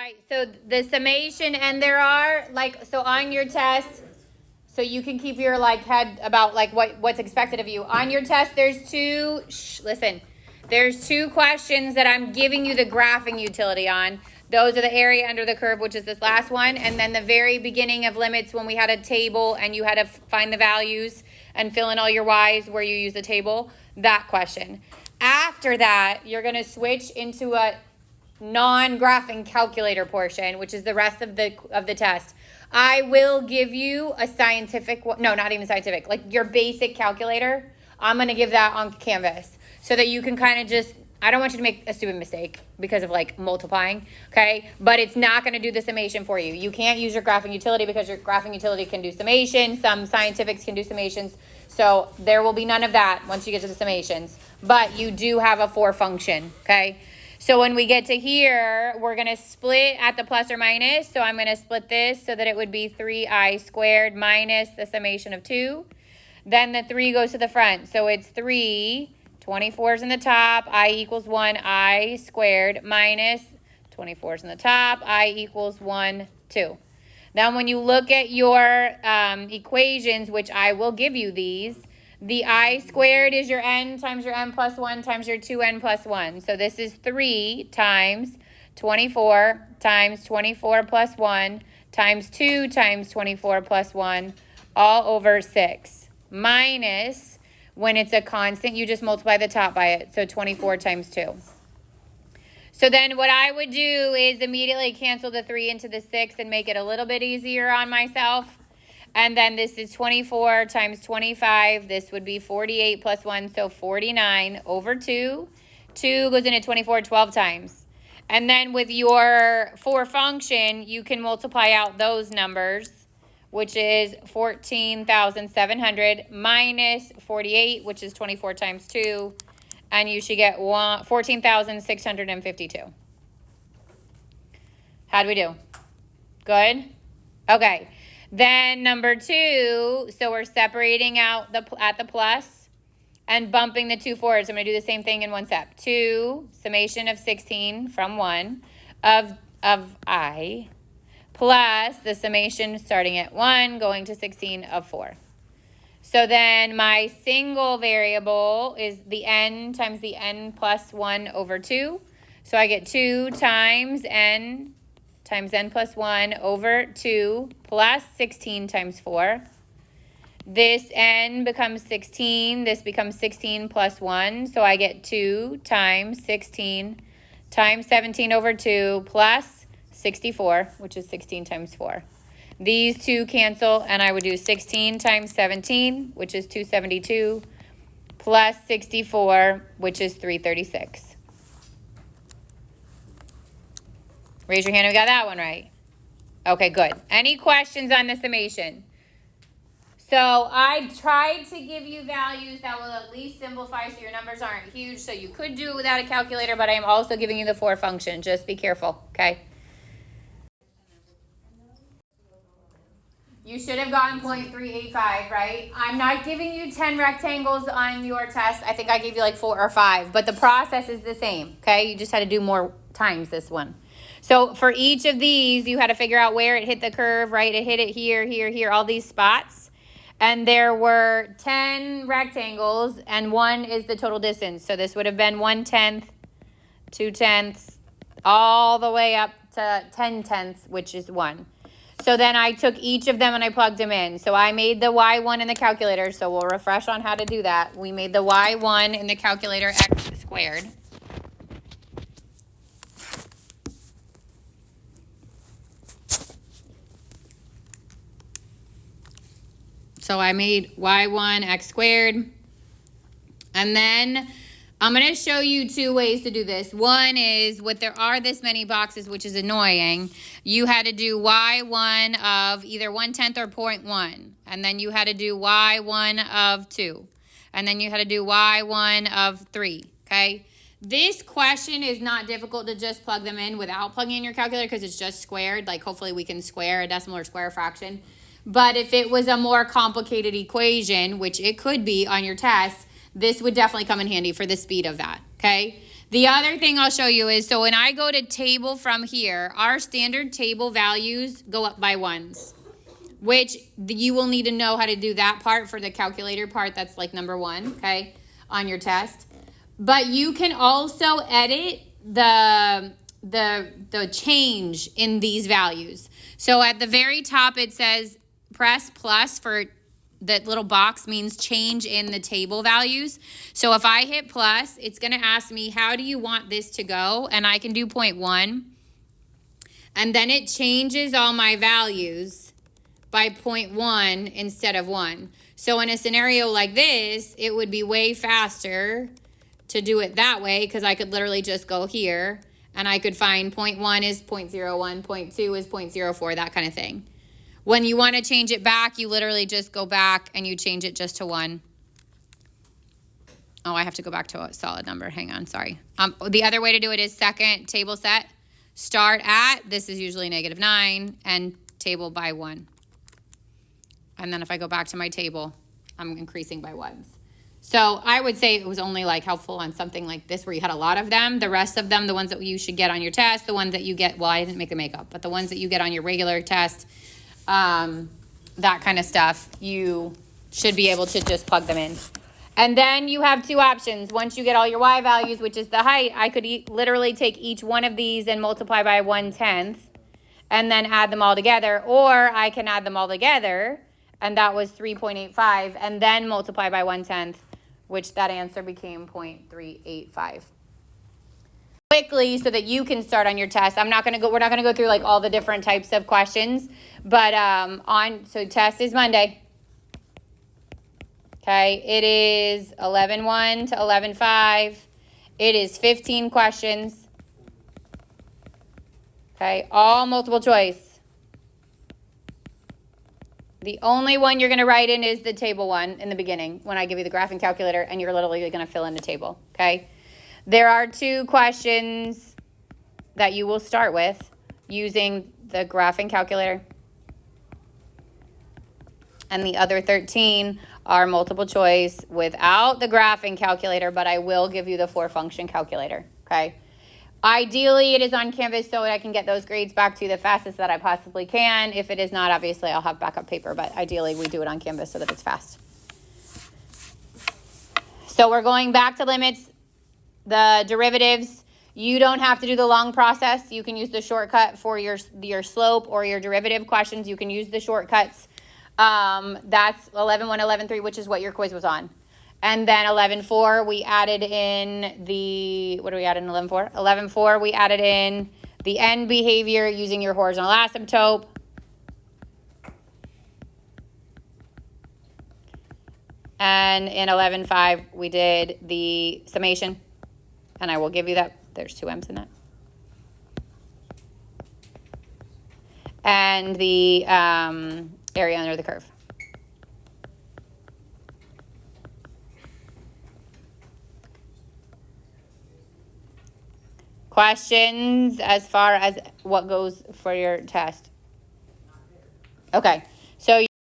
Right, so the summation, and there are, like, so on your test, so you can keep your, like, head about, like, what's expected of you. On your test, there's there's two questions that I'm giving you the graphing utility on. Those are the area under the curve, which is this last one, and then the very beginning of limits when we had a table and you had to find the values and fill in all your y's where you use the table, that question. After that, you're going to switch into a non-graphing calculator portion, which is the rest of the test. I will give you a scientific, no, not even scientific, like your basic calculator. I'm going to give that on Canvas so that you can kind of just, I don't want you to make a stupid mistake because of like multiplying, okay? But it's not going to do the summation for you. You can't use your graphing utility because your graphing utility can do summation. Some scientifics can do summations. So there will be none of that once you get to the summations. But you do have a 4 function, okay? So when we get to here, we're going to split at the plus or minus. So I'm going to split this so that it would be 3i squared minus the summation of 2. Then the 3 goes to the front. So it's 3, 24's in the top, I equals 1, I squared minus 24's in the top, I equals 1, 2. Then when you look at your equations, which I will give you these, the I squared is your n times your n plus 1 times your 2n plus 1. So this is 3 times 24 times 24 plus 1 times 2 times 24 plus 1 all over 6 minus, when it's a constant, you just multiply the top by it. So 24 times 2. So then what I would do is immediately cancel the 3 into the 6 and make it a little bit easier on myself. And then this is 24 times 25. This would be 48 plus 1, so 49 over 2. 2 goes into 24 12 times. And then with your 4 function, you can multiply out those numbers, which is 14,700 minus 48, which is 24 times 2. And you should get 14,652. How'd we do? Good? Okay. Then number 2, so we're separating out at the plus and bumping the 2 forward. So I'm going to do the same thing in one step. 2, summation of 16 from 1 of I, plus the summation starting at 1 going to 16 of 4. So then my single variable is the n times the n plus 1 over 2. So I get 2 times n plus 1 over 2 plus 16 times 4. This n becomes 16. This becomes 16 plus 1. So I get 2 times 16 times 17 over 2 plus 64, which is 16 times 4. These two cancel, and I would do 16 times 17, which is 272, plus 64, which is 336. Raise your hand if we got that one right. Okay, good. Any questions on the summation? So I tried to give you values that will at least simplify so your numbers aren't huge, so you could do it without a calculator, but I am also giving you the 4 function. Just be careful, okay? You should have gotten 0.385, right? I'm not giving you 10 rectangles on your test. I think I gave you like 4 or 5, but the process is the same, okay? You just had to do more times this one. So for each of these, you had to figure out where it hit the curve, right? It hit it here, here, here, all these spots. And there were 10 rectangles, and 1 is the total distance. So this would have been 1/10, 2/10, all the way up to 10/10, which is 1. So then I took each of them and I plugged them in. So I made the y1 in the calculator. So we'll refresh on how to do that. We made the y1 in the calculator x squared. So I made y1 x squared. And then I'm going to show you 2 ways to do this. One is, with there are this many boxes, which is annoying, you had to do y1 of either 1/10 or 0.1. And then you had to do y1 of 2. And then you had to do y1 of 3, okay? This question is not difficult to just plug them in without plugging in your calculator because it's just squared. Like, hopefully we can square a decimal or square a fraction. But if it was a more complicated equation, which it could be on your test, this would definitely come in handy for the speed of that, okay? The other thing I'll show you is, so when I go to table from here, our standard table values go up by ones, which you will need to know how to do that part for the calculator part. That's like number 1, okay, on your test. But you can also edit the change in these values. So at the very top, it says press plus for that little box means change in the table values. So if I hit plus, it's going to ask me, how do you want this to go? And I can do 0.1. And then it changes all my values by 0.1 instead of 1. So in a scenario like this, it would be way faster to do it that way, because I could literally just go here and I could find 0.1 is 0.01, 0.2 is 0.04, that kind of thing. When you want to change it back, you literally just go back and you change it just to 1. Oh, I have to go back to a solid number. Hang on, sorry. The other way to do it is second table set. Start at, this is usually -9, and table by 1. And then if I go back to my table, I'm increasing by 1s. So I would say it was only like helpful on something like this where you had a lot of them. The rest of them, the ones that you should get on your test, the ones that you get, well, I didn't make the makeup, but the ones that you get on your regular test, that kind of stuff, you should be able to just plug them in. And then you have 2 options. Once you get all your y values, which is the height, I could literally take each one of these and multiply by 1/10 and then add them all together. Or I can add them all together, and that was 3.85, and then multiply by 1/10, which that answer became 0.385. Quickly, so that you can start on your test. We're not gonna go through like all the different types of questions, but so test is Monday. Okay, it is 11:1 to 11:5. It is 15 questions. Okay, all multiple choice. The only one you're gonna write in is the table one in the beginning when I give you the graphing calculator, and you're literally gonna fill in the table, okay? There are 2 questions that you will start with using the graphing calculator. And the other 13 are multiple choice without the graphing calculator, but I will give you the 4-function calculator, okay? Ideally, it is on Canvas so I can get those grades back to you the fastest that I possibly can. If it is not, obviously, I'll have backup paper, but ideally, we do it on Canvas so that it's fast. So we're going back to limits. The derivatives, you don't have to do the long process. You can use the shortcut for your slope or your derivative questions. You can use the shortcuts. That's 11.1, 11.3, which is what your quiz was on. And then 11.4, we added in the, what do we add in 11.4? 11.4, we added in the end behavior using your horizontal asymptote. And in 11.5, we did the summation. And I will give you that. There's 2 M's in that. And the area under the curve. Questions as far as what goes for your test? Okay. So